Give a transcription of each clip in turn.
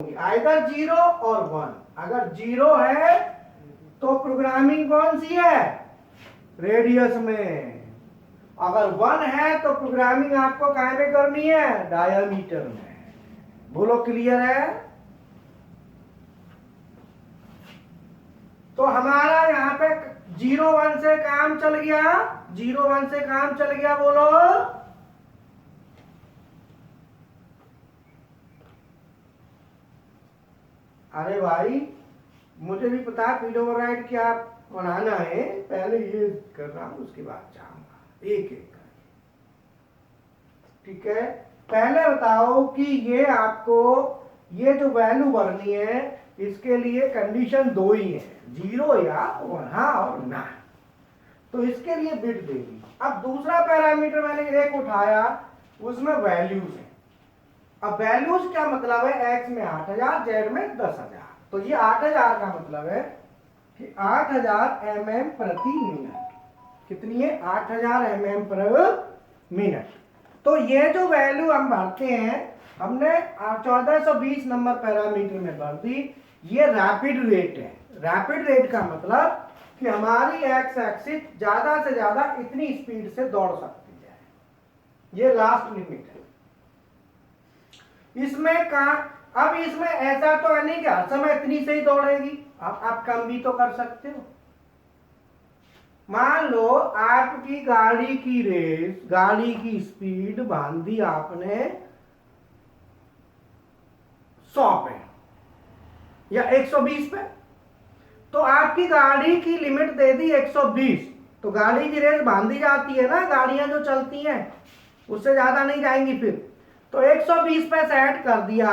Either 0 और 1। अगर 0 है तो प्रोग्रामिंग कौन सी है? रेडियस में। अगर 1 है तो प्रोग्रामिंग आपको कहाँ में करनी है? डायमीटर में। बोलो क्लियर है? तो हमारा यहाँ पे 0 1 से काम चल गया, 0 1 से काम चल गया। बोलो अरे भाई मुझे भी पता है फील्ड ओवरराइड क्या बनाना है, पहले ये कर रहा हूं उसके बाद जाऊंगा एक एक करके। ठीक है, पहले बताओ कि ये आपको ये जो वैल्यू भरनी है इसके लिए कंडीशन दो ही है, 0 या 1, हाँ और ना। तो इसके लिए बिट देगी। अब दूसरा पैरामीटर मैंने एक उठाया, उसमें वैल्यूज है। अब वैल्यूज क्या मतलब है? एक्स में 8000, जेड में 10000। तो ये 8000 का मतलब है कि 8000 mm प्रति मिनट। कितनी है? 8000 mm पर मिनट। तो ये जो वैल्यू हम भरते हैं, हमने 1420 नंबर पैरामीटर में भर दी। ये रैपिड रेट है। रैपिड रेट का मतलब कि हमारी एक्स एक्सिस ज्यादा से ज्यादा इतनी स्पीड से दौड़ सकती है, ये लास्ट लिमिट है। इसमें का अब इसमें ऐसा तो है नहीं कि हर समय इतनी से ही दौड़ेगी, आप कम भी तो कर सकते हो। मान लो आपकी गाड़ी की रेस, गाड़ी की स्पीड बांधी आपने 100 पे या 120 पे, तो आपकी गाड़ी की लिमिट दे दी 120। तो गाड़ी की रेस बांधी जाती है ना, गाड़ियां जो चलती हैं उससे ज्यादा नहीं जाएंगी। फिर तो 120 पे सेट कर दिया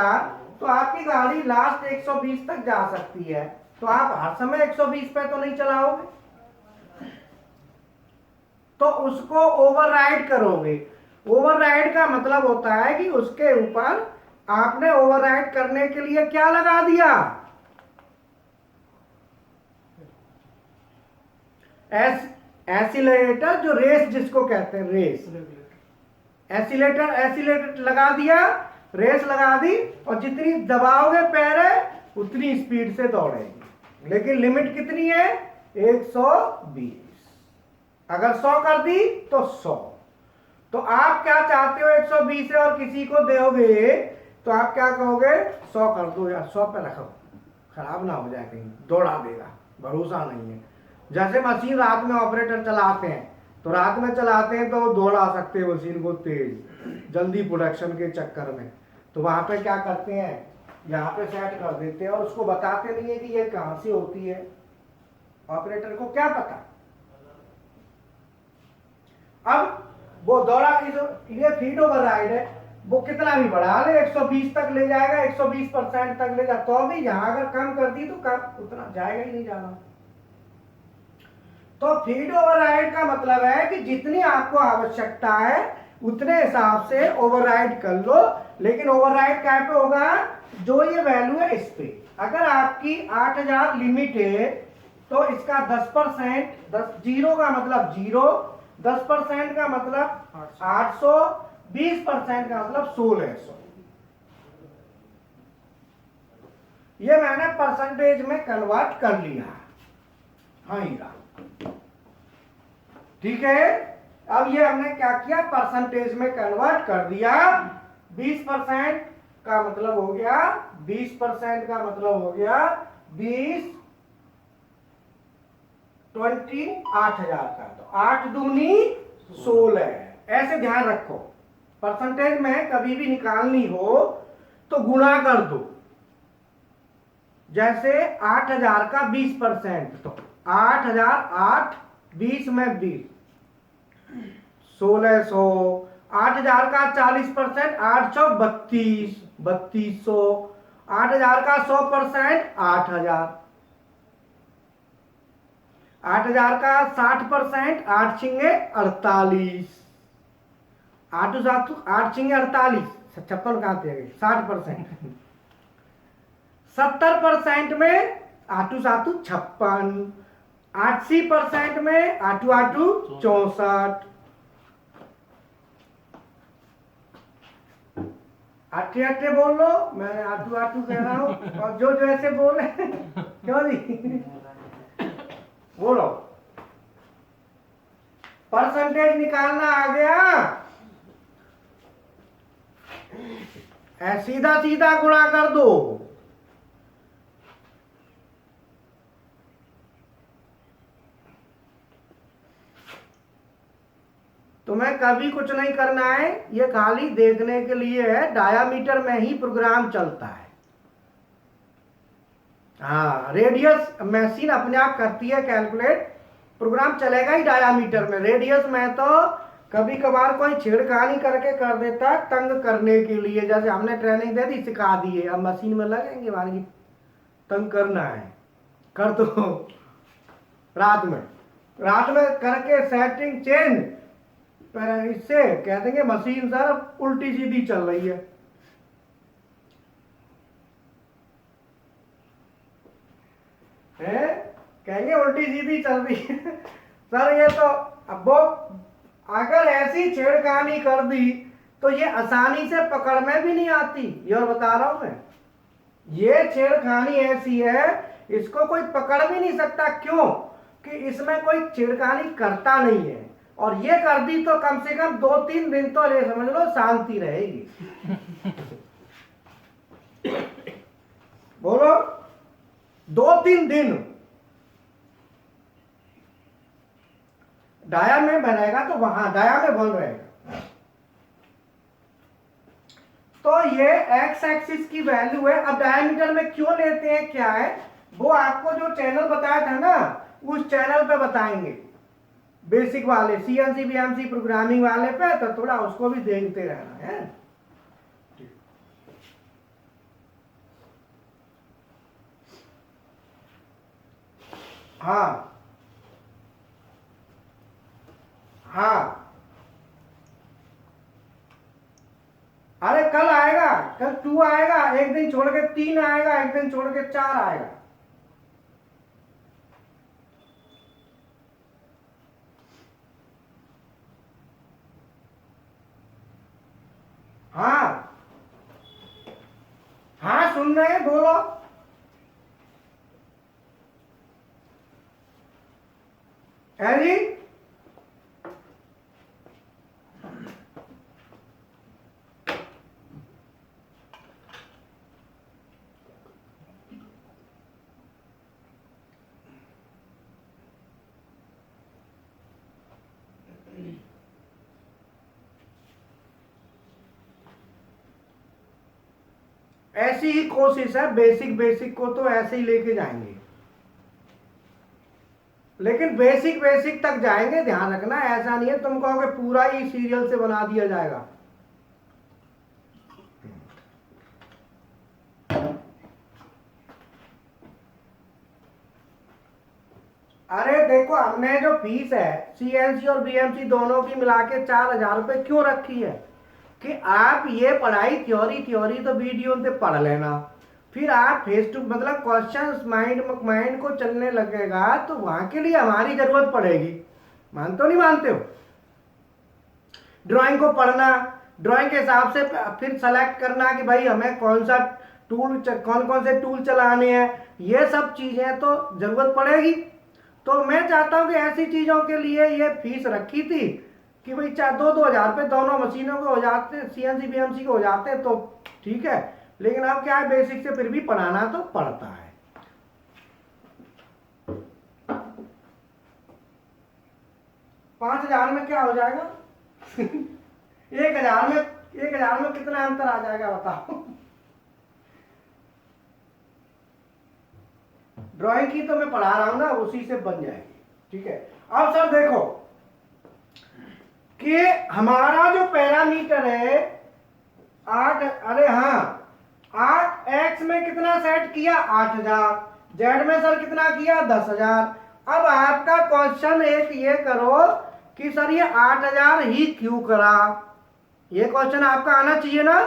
तो आपकी गाड़ी लास्ट 120 तक जा सकती है। तो आप हर समय 120 पे तो नहीं चलाओगे, तो उसको ओवरराइड करोगे। ओवरराइड का मतलब होता है कि उसके ऊपर आपने ओवरराइड करने के लिए क्या लगा दिया? एसिलेटर, जो रेस जिसको कहते हैं, रेस एसिलेटर लगा दिया, रेस लगा दी, और जितनी दबाओगे पैर उतनी स्पीड से दौड़ेगी। लेकिन लिमिट कितनी है? 120। अगर 100 कर दी तो 100। तो आप क्या चाहते हो? 120 है और किसी को दोगे तो आप क्या कहोगे? 100 कर दो या 100 पे रखो, खराब ना हो जाए, कहीं दौड़ा देगा, भरोसा नहीं है। जैसे मशीन रात में ऑपरेटर चलाते हैं, तो रात में चलाते हैं तो दौड़ा सकते हैं मशीन को तेज, जल्दी प्रोडक्शन के चक्कर में। तो वहां पे क्या करते हैं? यहाँ पे सेट कर देते हैं और उसको बताते नहीं है कि ये कहां से होती है। ऑपरेटर को क्या पता? अब वो दौड़ा, ये फीड ओवरराइड है, वो कितना भी बढ़ा ले 120 तक ले जाएगा, 120% तक ले जा, तो भी यहां अगर कम कर दी तो कम उतना जाएगा ही नहीं जाना। तो फीड ओवरराइड का मतलब है कि जितनी आपको आवश्यकता है उतने हिसाब से ओवरराइड कर लो। लेकिन ओवरराइड क्या पे होगा? जो ये वैल्यू है इस पे। अगर आपकी 8000 लिमिट है तो इसका 10%, 0 का मतलब 0, 10% का मतलब 800, 20% का मतलब 1600। ये मैंने परसेंटेज में कन्वर्ट कर लिया। हाँ हीरा, ठीक है। अब ये हमने क्या किया? परसेंटेज में कन्वर्ट कर दिया। 20% का मतलब हो गया, 20% का मतलब हो गया 20, 20 8000 का, तो 8 दूनी 16। ऐसे ध्यान रखो, परसेंटेज में कभी भी निकालनी हो तो गुणा कर दो। जैसे 8000 का 20%, तो 8000, 8 20 में 20, 1600। 8000 का 40%, 832, 3200। 8000 का 100%, 8000। 8000 का 60%, 8 छिंगे 48। 8 छिंगे 48, 56 कहां थे? 60%। 70% में 8 7 56। 80% में 8 8 64। अट्ठे अट्ठे बोल लो, मैं आटू आटू कह रहा हूँ, और जो जो ऐसे बोल रहे हैं, क्यों जी बोलो। परसेंटेज निकालना आ गया, सीधा सीधा गुणा कर दो। तुम्हें कभी कुछ नहीं करना है, ये खाली देखने के लिए है, डायामीटर में ही प्रोग्राम चलता है। हाँ, रेडियस मशीन अपने आप करती है कैलकुलेट, प्रोग्राम चलेगा ही डायामीटर में। रेडियस में तो कभी कभार कोई छेड़खानी करके कर देता है तंग करने के लिए, जैसे हमने ट्रेनिंग दे दी, सिखा दी है, अब मशीन में लगेंगे वाली तंग करना है, कर दो रात में करके सेटिंग चेंज, पर इससे कह देंगे मशीन सर उल्टी सीधी चल रही है। कहेंगे उल्टी सीधी चल रही है सर, ये तो अब वो अगर ऐसी छेड़खानी कर दी तो ये आसानी से पकड़ में भी नहीं आती, ये और बता रहा हूं मैं। ये छेड़खानी ऐसी है, इसको कोई पकड़ भी नहीं सकता, क्यों कि इसमें कोई छेड़खानी करता नहीं है, और ये कर दी तो कम से कम 2-3 दिन तो ले समझ लो शांति रहेगी बोलो 2-3 दिन डाया में बनेगा तो वहां डाया में बन रहेगा। तो ये एक्स एक्सिस की वैल्यू है। अब डायमीटर में क्यों लेते हैं क्या है, वो आपको जो चैनल बताया था ना, उस चैनल पे बताएंगे, बेसिक वाले सीएनसी बीएमसी प्रोग्रामिंग वाले पे, तो थोड़ा उसको भी देखते रहना है। हाँ हाँ, अरे कल आएगा, कल 2 आएगा, एक दिन छोड़ के 3 आएगा, एक दिन छोड़ के 4 आएगा। हाँ हाँ, सुन रहे हैं, बोलो। है जी, ऐसी ही कोशिश है, बेसिक को तो ऐसे ही लेके जाएंगे, लेकिन बेसिक तक जाएंगे, ध्यान रखना। ऐसा नहीं है तुम कहोगे पूरा ही सीरियल से बना दिया जाएगा। अरे देखो, हमने जो फीस है सीएनसी और बीएमसी दोनों की मिला के 4000 रुपये क्यों रखी है कि आप ये पढ़ाई थ्योरी तो वीडियो से पढ़ लेना, फिर आप फेस टू मतलब क्वेश्चंस माइंड को चलने लगेगा, तो वहां के लिए हमारी जरूरत पड़ेगी। मानते हो नहीं मानते हो? ड्राइंग को पढ़ना, ड्राइंग के हिसाब से फिर सेलेक्ट करना कि भाई हमें कौन कौन से टूल चलाने हैं, ये सब चीजें तो जरूरत पड़ेगी। तो मैं चाहता हूं कि ऐसी चीजों के लिए ये फीस रखी थी कि भाई 2-2000 रुपये दोनों मशीनों को हो जाते, सीएनसी बीएमसी को हो जाते तो ठीक है, लेकिन अब क्या है, बेसिक से फिर भी पढ़ाना तो पड़ता है। 5000 में क्या हो जाएगा 1000 में कितना अंतर आ जाएगा बताओ। ड्राइंग की तो मैं पढ़ा रहा हूं ना, उसी से बन जाएगी, ठीक है। अब सर देखो कि हमारा जो पैरामीटर है 8, अरे हाँ 8x में कितना सेट किया 8000, z में सर कितना किया 10000। अब आपका क्वेश्चन एक ये करो कि सर ये 8000 ही क्यों करा, ये क्वेश्चन आपका आना चाहिए ना।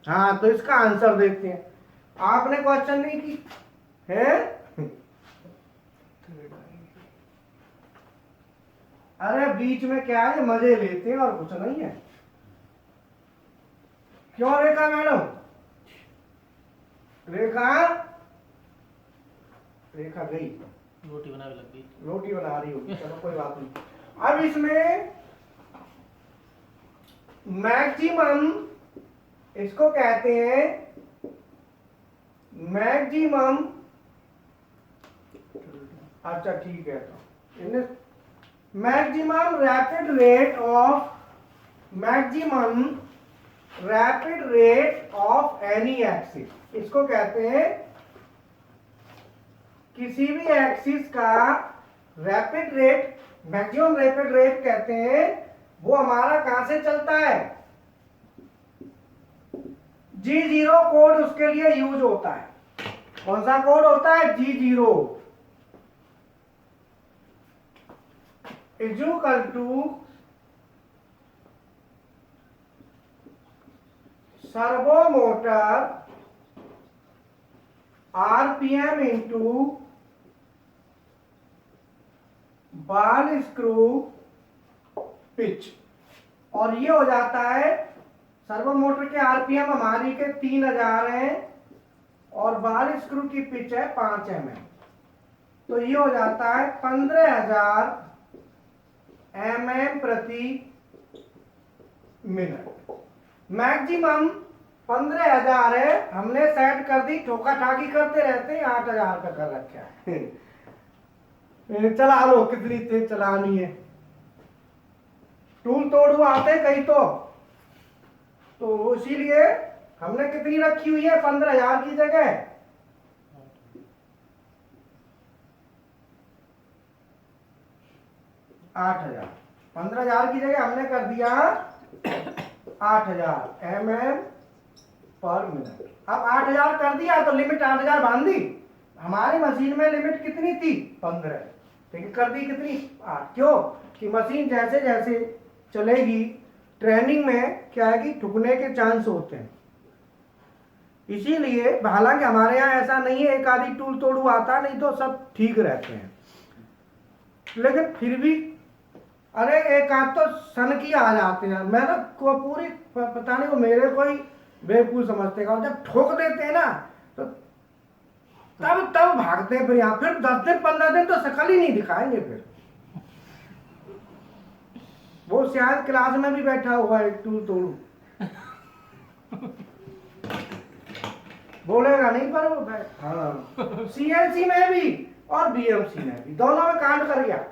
हाँ, तो इसका आंसर देखते हैं। आपने क्वेश्चन नहीं की है अरे बीच में क्या है, मजे लेते हैं और कुछ नहीं है। क्यों रेखा मैडम? रेखा रेखा गई, रोटी बनाने लग गई। रोटी बना रही होगी, चलो कोई बात नहीं। अब इसमें मैक्सिमम, इसको कहते हैं मैक्सिमम, अच्छा ठीक है, तो maximum rapid rate of, maximum rapid rate of any axis, इसको कहते हैं किसी भी एक्सिस का rapid rate, maximum rapid rate कहते हैं, वो हमारा कहां से चलता है? G0 कोड उसके लिए यूज होता है। कौन सा कोड होता है? G0 is equal to servo motor RPM into ball screw pitch, और ये हो जाता है, सर्वो मोटर के आरपीएम हमारी के 3000 हैं और बॉल स्क्रू की पिच है 5 mm, तो ये हो जाता है 15,000 mm प्रति मिनट। मैक्सिमम 15,000 है, हमने सेट कर दी, ठोका ठाकी करते रहते हैं, 8,000 का कर रखा है। चला लो, कितनी तेज चलानी है, टूल तोड़ू आते कहीं तो इसीलिए हमने कितनी रखी हुई है? 15,000 की जगह 8,000, 15,000 की जगह हमने कर दिया 8,000 mm पर मिनट। अब 8,000 कर दिया तो लिमिट 8,000 बांध दी। हमारी मशीन में लिमिट कितनी थी? 15, लेकिन कर दी कितनी? 8। क्यों? कि मशीन जैसे जैसे चलेगी, ट्रेनिंग में क्या है कि ठुकने के चांस होते हैं, इसीलिए। हालांकि हमारे यहाँ ऐसा नहीं है, एक आधी टूल तोड़ू आता, नहीं तो सब ठीक रहते हैं, लेकिन फिर भी अरे एक आध तो सन की आ जाते हैं। मैं ना को पूरी पता नहीं, वो मेरे को ही बेवकूफ समझते हैं, और जब ठोक देते हैं ना तो तब भागते हैं। फिर यहाँ फिर 10 दिन 15 दिन तो शकल ही नहीं दिखाएंगे। फिर वो शायद क्लास में भी बैठा हुआ है टूल तोड़ू, बोलेगा नहीं पर वो हाँ, सीएनसी में भी और बीएमसी में भी, दोनों में कांड कर गया।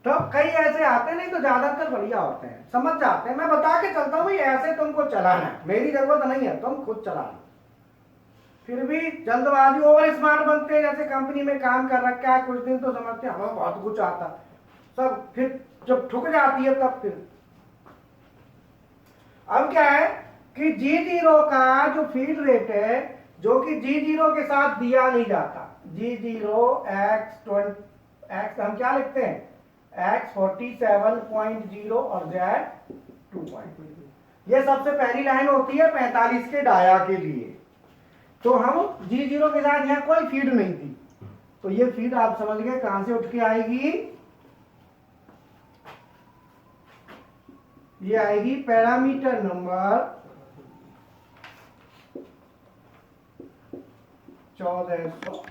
तो कई ऐसे आते, नहीं तो ज्यादातर बढ़िया होते हैं, समझ जाते हैं। मैं बता के चलता हूँ भाई ऐसे तुमको चलाना है, मेरी जरूरत नहीं है, तुम खुद चला लो। फिर भी जल्दबाजी, ओवर स्मार्ट बनते हैं, जैसे कंपनी में काम कर रखा है कुछ दिन तो समझते हैं हमें बहुत कुछ आता सब, फिर जब ठुक जाती है तब फिर। अब क्या है कि G0 का जो फीड रेट है, जो कि G0 के साथ दिया नहीं जाता, G0 X हम क्या लिखते हैं? X 47.0 और Z 2.0। ये सबसे पहली लाइन होती है 45 के डाया के लिए। तो हम G0 के साथ यहाँ कोई फीड नहीं थी, तो ये फीड आप समझ गए कहां से उठ के आएगी? ये आएगी पैरामीटर नंबर 1400।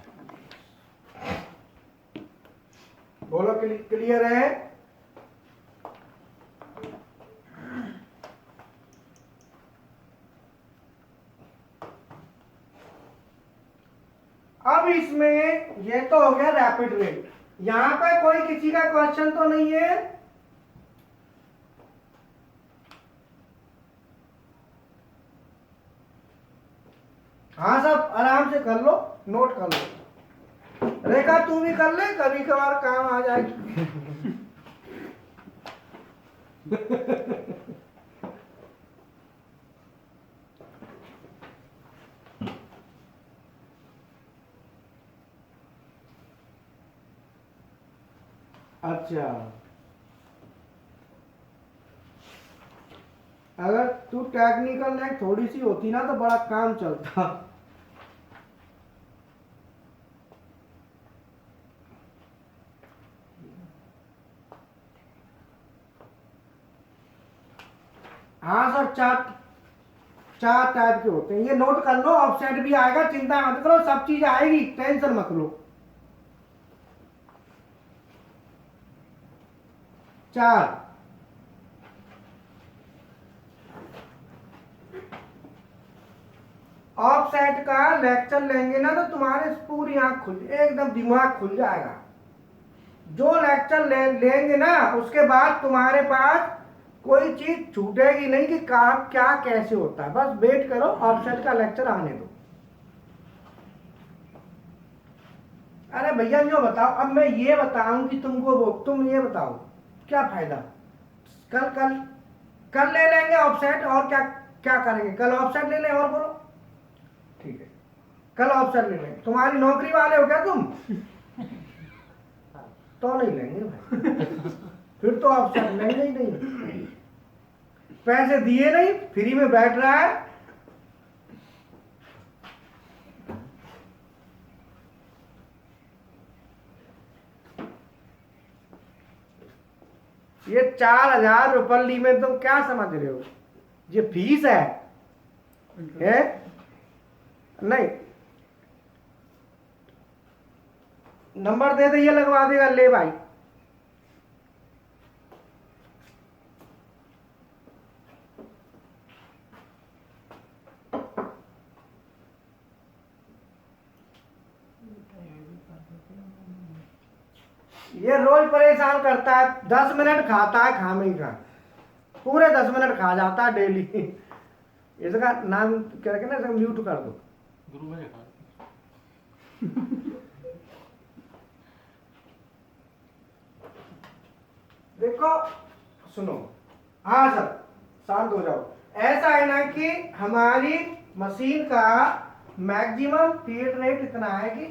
बोलो क्लियर है? अब इसमें ये तो हो गया रैपिड रेट। यहां पे कोई किसी का क्वेश्चन तो नहीं है? हाँ, सब आराम से कर लो, नोट कर लो। रेखा तू भी कर ले, कभी कभार काम आ जाएगी। अच्छा, अगर तू टेक्निकल लाइन थोड़ी सी होती ना तो बड़ा काम चलता। हाँ सर, चार टाइप के होते हैं, ये नोट कर लो। ऑफसेट भी आएगा, चिंता मत करो, सब चीज आएगी, टेंशन मत लो। 4 ऑफसेट का लेक्चर लेंगे ना तो तुम्हारे पूरी आंख खुल, एकदम दिमाग खुल जाएगा। जो लेक्चर लेंगे ना उसके बाद तुम्हारे पास कोई चीज छूटेगी नहीं कि क्या कैसे होता है। बस वेट करो, ऑफसेट का लेक्चर आने दो। अरे भैया जो बताओ, अब मैं ये बताऊं कि तुमको वो, तुम ये बताओ क्या फायदा। कल कल कल ले लेंगे ऑफसेट, और क्या क्या करेंगे, कल ऑफसेट ले लें, और बोलो। ठीक है, कल ऑफसेट ले लेंगे। तुम्हारी नौकरी वाले हो क्या तुम? तो नहीं लेंगे भाई। फिर तो ऑफसेट लेंगे ही नहीं। पैसे दिए नहीं, फ्री में बैठ रहा है। ये 4000 रुपये में तुम क्या समझ रहे हो? ये फीस है? नहीं, नंबर दे दे, ये लगवा देगा। ले भाई, ये रोज परेशान करता है। 10 मिनट खाता है खाने का, पूरे 10 मिनट खा जाता है डेली। इसका नाम क्या रखे ना, म्यूट कर दो। गुरु भाई खा देखो सुनो, हाँ सर शांत हो जाओ। ऐसा है ना कि हमारी मशीन का मैक्सिमम फीड रेट इतना है कि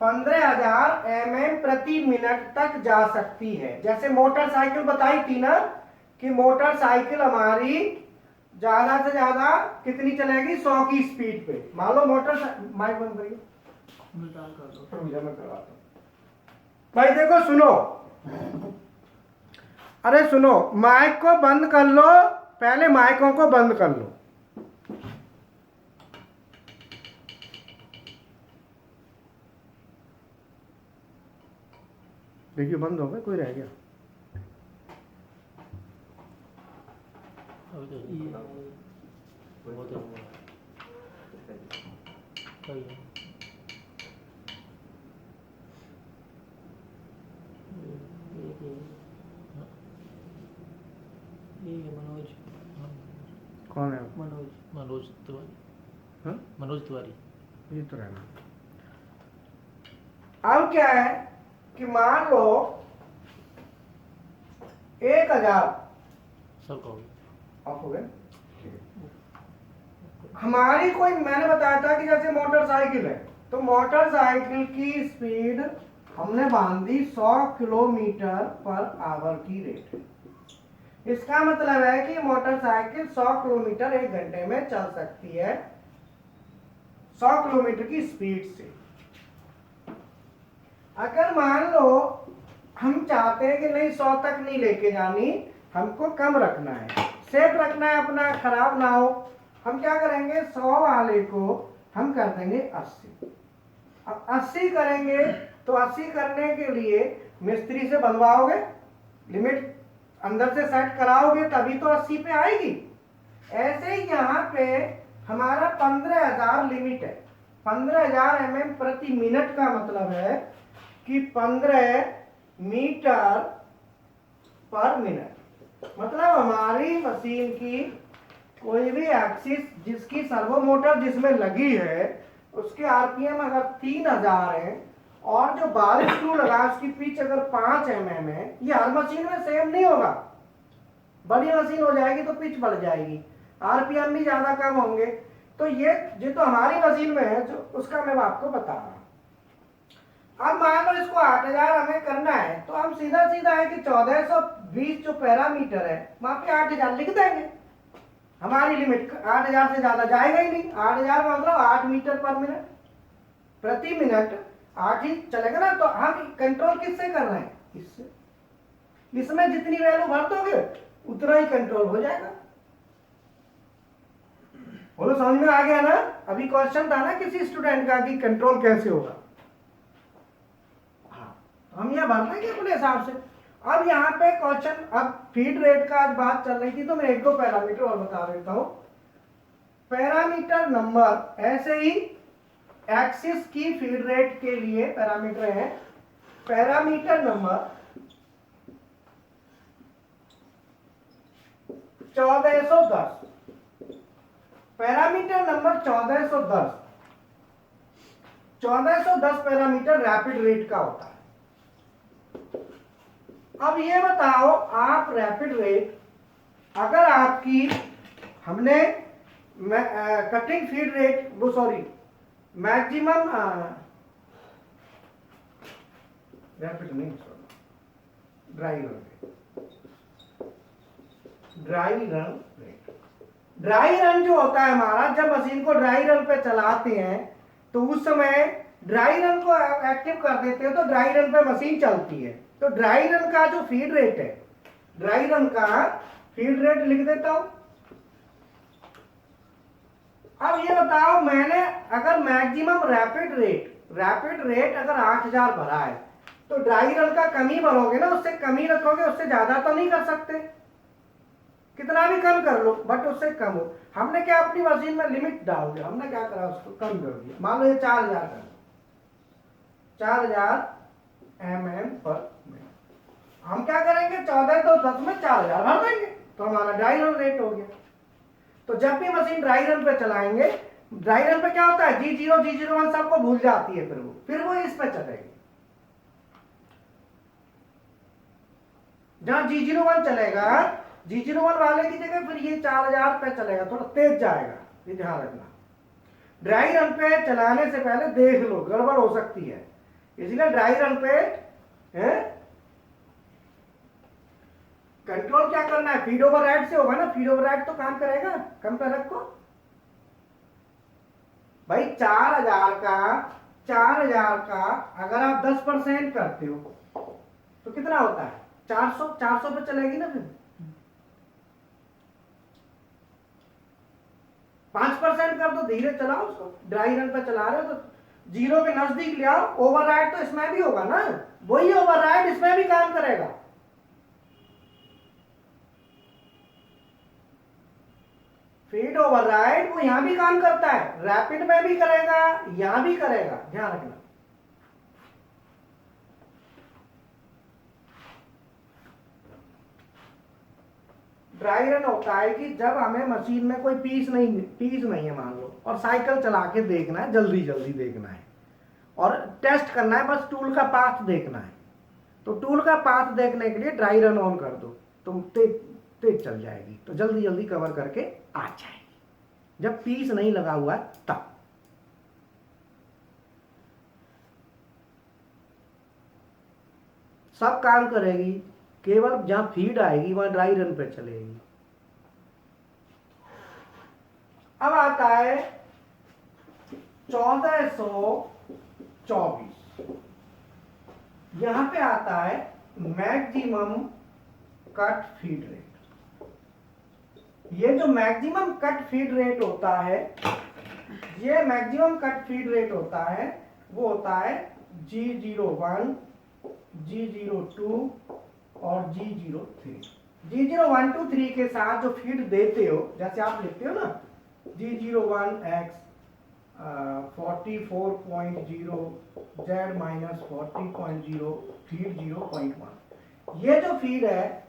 15,000 mm प्रति मिनट तक जा सकती है। जैसे मोटरसाइकिल बताई थी ना कि मोटरसाइकिल हमारी ज्यादा से ज्यादा कितनी चलेगी, 100 की स्पीड पे। मान लो माइक बंद करिए, मैं करवाता हूं भाई। देखो सुनो, अरे सुनो, माइक को बंद कर लो, पहले माइकों को बंद कर लो। देखिए बंद हो गया, कोई रह गया? मनोज, कौन है? मनोज तिवारी। हाँ? मनोज तिवारी। ये तो रहना। अब क्या है कि मान लो 1000 सब कहो ऑफ हो गए। हमारी कोई, मैंने बताया था कि जैसे मोटरसाइकिल है तो मोटरसाइकिल की स्पीड हमने बांध दी 100 किलोमीटर पर आवर की रेट। इसका मतलब है कि मोटरसाइकिल 100 किलोमीटर 1 घंटे में चल सकती है, 100 किलोमीटर की स्पीड से। अगर मान लो हम चाहते हैं कि नहीं 100 तक नहीं लेके जानी, हमको कम रखना है, सेफ रखना है अपना, खराब ना हो, हम क्या करेंगे, 100 वाले को हम कर देंगे 80। अब 80 करेंगे तो 80 करने के लिए मिस्त्री से बनवाओगे, लिमिट अंदर से सेट कराओगे, तभी तो 80 पे आएगी। ऐसे ही यहाँ पे हमारा 15,000 लिमिट है। 15,000 mm प्रति मिनट का मतलब है कि 15 मीटर पर मिनट। मतलब हमारी मशीन की कोई भी एक्सिस जिसकी सर्वो मोटर जिसमें लगी है उसके आरपीएम अगर 3000 है और जो 12 स्क्रू लगा उसकी पिच अगर 5 mm है, ये हर मशीन में सेम नहीं होगा। बड़ी मशीन हो जाएगी तो पिच बढ़ जाएगी, आरपीएम भी ज्यादा कम होंगे। तो ये तो हमारी मशीन में है जो उसका मैं आपको बता रहा हूं। अब मान लो इसको 8000 हमें करना है तो हम सीधा है कि 1420 जो पैरामीटर है वहां पे 8000 लिख देंगे। हमारी लिमिट 8000 से ज्यादा जाएगा ही नहीं। 8000 मतलब 8 मीटर पर मिनट, प्रति मिनट 8 ही चलेगा ना। तो हम कंट्रोल किससे कर रहे हैं, इससे। इसमें जितनी वैल्यू भर दोगे उतना ही कंट्रोल हो जाएगा। बोलो समझ में आ गया ना? अभी क्वेश्चन था ना किसी स्टूडेंट का कि कंट्रोल कैसे होगा। हाँ, हम यहाँ भर लेंगे अपने हिसाब से। अब यहाँ पे क्वेश्चन, अब फीड रेट का आज बात चल रही थी तो मैं एक दो पैरामीटर और बता देता हूँ। पैरामीटर नंबर ऐसे ही एक्सिस की फीड रेट के लिए पैरामीटर है। Parameter number 1410, parameter number 1410, 1410 parameter rapid rate का होता है। अब ये बताओ आप रैपिड रेट, अगर आपकी हमने कटिंग फीड रेट, वो सॉरी मैक्सिमम रैपिड नहीं, sorry dry run rate, dry run rate. Dry run जो होता है हमारा, जब मशीन को ड्राई रन पे चलाते हैं तो उस समय ड्राई रन को एक्टिव कर देते हैं तो ड्राई रन पे मशीन चलती है। तो ड्राई रन का जो फीड रेट है, ड्राई रन का फीड रेट लिख देता हूं। अब ये बताओ, मैंने अगर मैक्सिमम रैपिड रेट अगर 8000 भरा है तो ड्राई रन का कम ही भरोगे ना, उससे कम ही रखोगे, उससे ज्यादा तो नहीं कर सकते। कितना भी कम कर लो बट उससे कम हो। हमने क्या अपनी मशीन में लिमिट डाल दिया, हमने क्या करा उसको कम कर दिया। मान लो ये 4000 कर, 4000 mm पर मिनट। हम क्या करेंगे, 14 तो 10 में 4000 भर देंगे तो हमारा ड्राई रन रेट हो गया। तो जब भी मशीन ड्राई रन पे चलाएंगे, ड्राई रन पे क्या होता है, G0 G01 सबको भूल जाती है, फिर वो इस पे चलेगी। जहां G01 चलेगा, G01 वाले की जगह फिर ये 4000 पे चलेगा, थोड़ा तेज जाएगा, ये ध्यान रखना। ड्राई रन पे चलाने से पहले देख लो, गड़बड़ हो सकती है, इसलिए ड्राई रन पे कंट्रोल क्या करना है, फीड ओवरराइड से होगा ना। फीड ओवरराइड तो काम करेगा, कम पे रखो भाई। 4000 का अगर आप 10% करते हो तो कितना होता है, 400 पे चलेगी ना। फिर 5% कर दो, धीरे चलाओ उसको। ड्राई रन पे चला रहे हो तो 0 के नजदीक ले आओ। ओवरराइड तो इसमें भी होगा ना, वही ओवरराइड इसमें भी काम करेगा। फीड ओवरराइड वो यहां भी काम करता है, रैपिड में भी करेगा, यहां भी करेगा, ध्यान रखना। ड्राई रन होता है कि जब हमें मशीन में कोई पीस नहीं है मान लो, और साइकिल चला के देखना है, जल्दी देखना है और टेस्ट करना है, बस टूल का पाथ देखना है। तो टूल का पाथ देखने के लिए ड्राई रन ऑन कर दो, तुम तेज चल जाएगी, तो जल्दी कवर करके आ जाएगी। जब पीस नहीं लगा हुआ तब सब काम करेगी, केवल जहां फीड आएगी वहां ड्राई रन पे चलेगी। अब आता है 1424, यहां पे आता है मैक्सिमम कट फीड रेट। ये जो मैक्सिमम कट फीड रेट होता है, ये मैक्सिमम कट फीड रेट होता है, वो होता है G01, G02 और G03। G01, 2, 3 के साथ जो फीड देते हो, जैसे आप लिखते हो ना G01X 44.0 Z-40.0 फीड 0.1, ये जो फीड है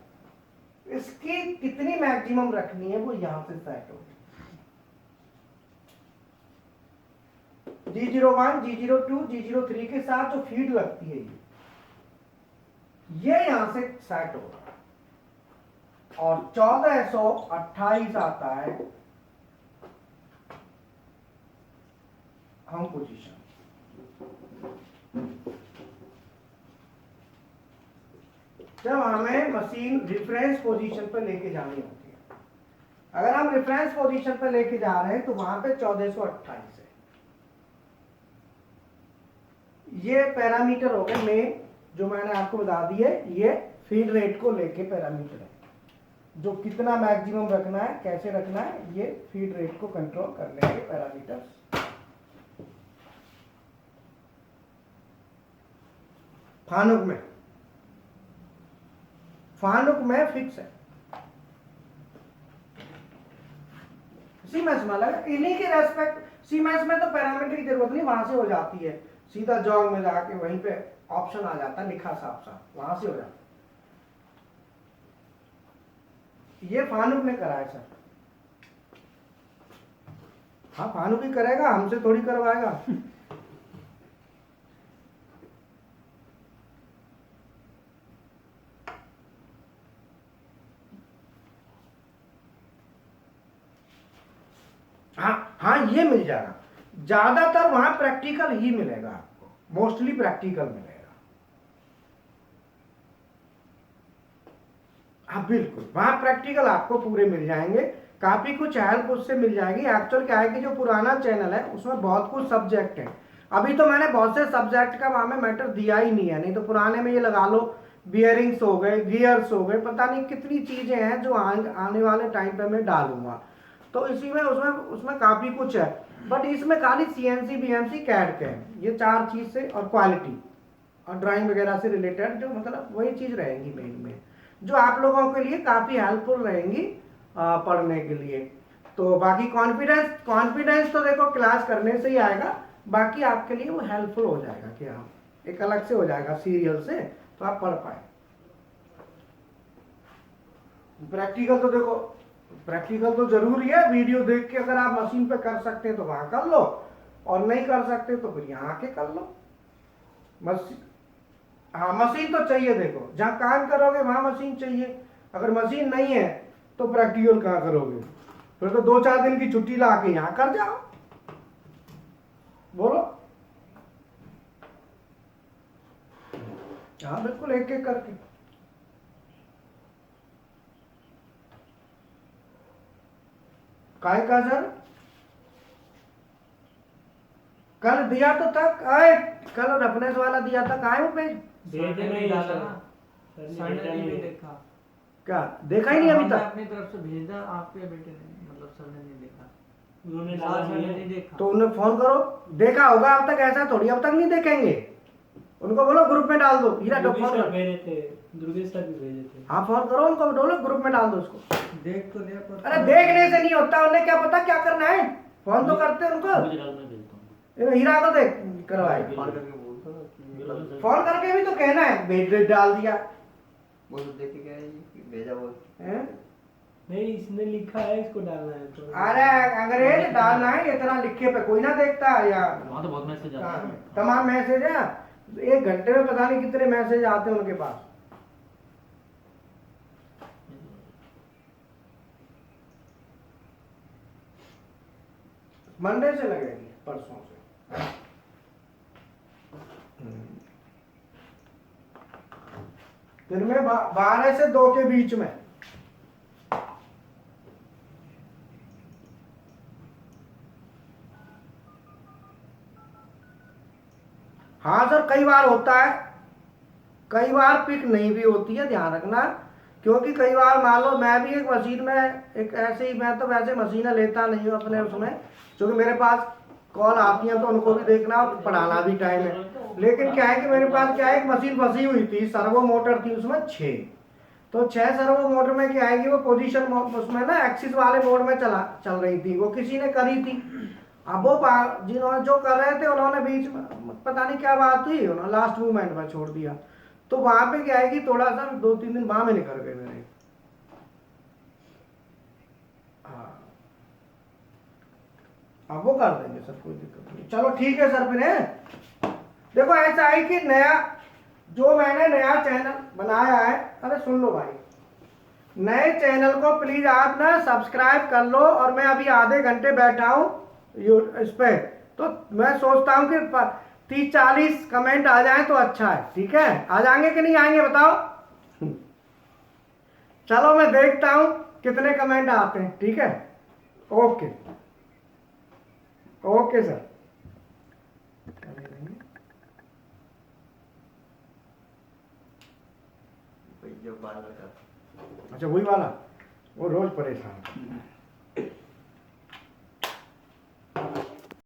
इसकी कितनी मैक्सिमम रखनी है वो यहां से सेट होगी। G01, G02, G03 के साथ जो फीड लगती है ये यहां से सेट होगा। और 1428 आता है हम पोजीशन। जब हमें मशीन रेफरेंस पोजीशन पर लेके जानी होती है, अगर हम रेफरेंस पोजीशन पर लेके जा रहे हैं तो वहां पे 1428 है। ये पैरामीटर हो गए मेन, जो मैंने आपको बता दिए, ये फीड रेट को लेके पैरामीटर है। जो कितना मैक्सिमम रखना है, कैसे रखना है, ये फीड रेट को कंट्रोल करने के पैरामीटर्स। फानुक में फिक्स है, सीमेंस में अलग, इन्हीं के रेस्पेक्ट। सीमेंस में तो पैरामीटर की जरूरत नहीं, वहां से हो जाती है, सीधा जॉग में जाके वहीं पे ऑप्शन आ जाता है लिखा साफ साफ, वहां से हो जाता है। ये फानुक ने करा है सर। हाँ फानुक ही करेगा, हमसे थोड़ी करवाएगा। हाँ ये मिल जाएगा, ज्यादातर वहां प्रैक्टिकल ही मिलेगा आपको, मोस्टली प्रैक्टिकल मिलेगा। हाँ बिल्कुल, वहां प्रैक्टिकल आपको पूरे मिल जाएंगे, काफी कुछ हेल्प उससे मिल जाएगी। एक्चुअल क्या है कि जो पुराना चैनल है उसमें बहुत कुछ सब्जेक्ट है, अभी तो मैंने बहुत से सब्जेक्ट का वहां में मैटर दिया ही नहीं है, नहीं तो पुराने में ये लगा लो बियरिंग्स हो गए, गियर्स हो गए, पता नहीं कितनी चीजें हैं जो आने वाले टाइम पे मैं डालूंगा। तो इसी में उसमें उसमें काफी कुछ है, बट इसमें खाली सीएनसी बीएमसी कैड के हैं, ये 4 चीज से, और क्वालिटी और ड्राइंग वगैरह से रिलेटेड जो मतलब वही चीज रहेंगी मेन में, जो आप लोगों के लिए काफी हेल्पफुल रहेंगी पढ़ने के लिए। तो बाकी कॉन्फिडेंस तो देखो क्लास करने से ही आएगा, बाकी आपके लिए वो हेल्पफुल हो जाएगा कि हाँ एक अलग से हो जाएगा सीरियल से, तो आप पढ़ पाए। प्रैक्टिकल तो देखो, प्रैक्टिकल तो जरूरी है, वीडियो देख के अगर आप मशीन पे कर सकते हैं तो वहां कर लो, और नहीं कर सकते तो फिर यहाँ आके कर लो। हाँ मशीन तो चाहिए, देखो जहाँ काम करोगे वहां मशीन चाहिए, अगर मशीन नहीं है तो प्रैक्टिकल कहाँ करोगे, फिर तो 2-4 दिन की छुट्टी ला के यहाँ कर जाओ। बोलो। हाँ बिल्कुल, एक एक करके। काय का सर, कल दिया तो था, कल रेफरेंस वाला दिया था, कहाँ है वो पेज? भेजे नहीं डाला ना सर ने नहीं देखा। क्या देखा ही नहीं अभी तक? अपनी तरफ से भेजा, आपके बेटे ने मतलब सर ने नहीं देखा, उन्होंने सर ने नहीं देखा। तो उन्हें फोन करो, देखा होगा अब तक, ऐसा थोड़ी अब तक नहीं देखेंगे, उनको बोलो ग्रुप में डाल दो। हीरा तो फोन कर, भेजे थे, दुर्गेश सर भी भेजे थे। हाँ फोन करो उनको, बोलो ग्रुप में डाल दो उसको। देख तो लिया पर अरे देखने से नहीं होता, उन्हें क्या पता क्या करना है, फोन तो करते उनको। मुझे डाल, मैं भेजता हूँ। हीरा को देख करवाए, फोन करके बोलता ना कि फोन करके भी तो कहना है भेज डाल दिया। वो तो देख के कह रही कि भेजा बोल हैं? नहीं इसने लिखा है इसको डालना है तो। अरे अंग्रेज डालना है, इतना लिखे पे कोई ना देखता है यार, वहाँ तो बहुत मैसेज आते हैं। तमाम मैसेज है, 1 घंटे में पता नहीं कितने मैसेज आते हैं उनके पास। मंडे से लगेगी, परसों से। दिन में 12 से 2 के बीच में। हाँ सर कई बार होता है, कई बार पिक नहीं भी होती है, ध्यान रखना, क्योंकि कई बार मान लो मैं भी एक मशीन में एक ऐसे ही, मैं तो वैसे मशीनें लेता नहीं हूँ अपने उसमें, क्योंकि मेरे पास कॉल आती है तो उनको भी देखना और पढ़ाना भी टाइम है। लेकिन क्या है कि मेरे पास क्या है, एक मशीन फंसी हुई थी, सर्वो मोटर थी उसमें 6, तो 6 सर्वो मोटर में क्या है कि वो पोजीशन उसमें ना एक्सिस वाले मोड में चल रही थी, वो किसी ने करी थी। अब वो जिन्होंने जो कर रहे थे उन्होंने बीच में पता नहीं क्या बात हुई, उन्होंने लास्ट मूवमेंट में छोड़ दिया, तो वहां पे क्या है कि थोड़ा सा 2-3 दिन वहां में निकल गए मेरे। हाँ अब वो कर देंगे सर, कोई दिक्कत नहीं। चलो ठीक है सर, फिर है देखो ऐसा है कि नया जो मैंने नया चैनल बनाया है, अरे सुन लो भाई, नए चैनल को प्लीज आप ना सब्सक्राइब कर लो, और मैं अभी आधे घंटे बैठा हूँ इस पे, तो मैं सोचता हूँ कि 30-40 कमेंट आ जाए तो अच्छा है, ठीक है? आ जाएंगे कि नहीं आएंगे बताओ? चलो मैं देखता हूँ कितने कमेंट आते हैं, ठीक है? Okay okay sir. जो बाल का अच्छा वही वाला, वो रोज परेशान करता है।